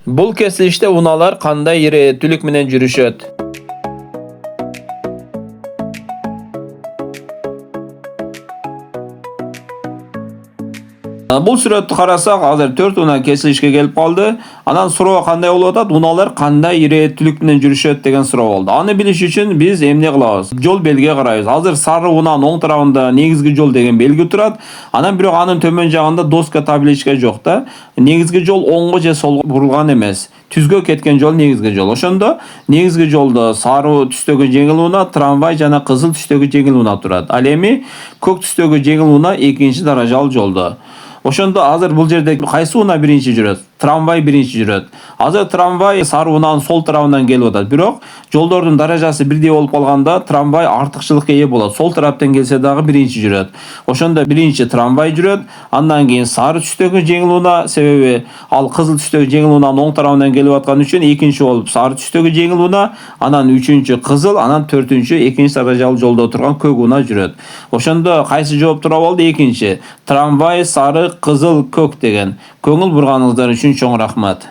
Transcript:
Bul kesilişte unalar qanday iretilik menен жүрүшөt? Bul suratты карасак, азыр 4 уна kesilişке келип калды. Анан суроо кандай болуп атат? Уналар кандай иреттүүлүк менен жүрүшөт деген суроо болду. Аны билиш үчүн биз эмне кылабыз? Жол белге карайбыз. Азыр сары унанын оң тарабында негизги жол деген белги турат. Анан бирок анын төмөн жагында доска табличка жок да. Негизги жол оңго же солго бурулган эмес. Түзгө кеткен жол негизги жол. Ошондо негизги жолдо сары түстөгү жеңил уна, трамвай жана кызыл түстөгү жеңил уна турат. Ал эми көк түстөгү жеңил уна экинчи даражалуу жолдо. Ошондо азыр бул жерде кайсы уна биринчи жүрөт? Трамвай биринчи жүрөт. Азыр трамвай сары унанын сол тарабынан келип атат. Бирок жолдордун даражасы бирдей болуп калганда трамвай артыкчылыкка ээ болот. Сол тараптан келсе дагы биринчи жүрөт. Ошондо биринчи трамвай жүрөт, андан кийин сары түстөгү жеңил уна, себеби ал кызыл түстөгү жеңил унанын оң тарабынан келип аткан үчүн экинчи болуп сары түстөгү жеңил уна, анан үчүнчү кызыл, анан төртүнчү экинчи даражалуу жолдо турган көк уна жүрөт. Ошондо кайсы жооп тура болду? Экинчи. Трамвай сары, кызыл, көк деген. Көңүл бурганыңыздар үчүн чоң рахмат.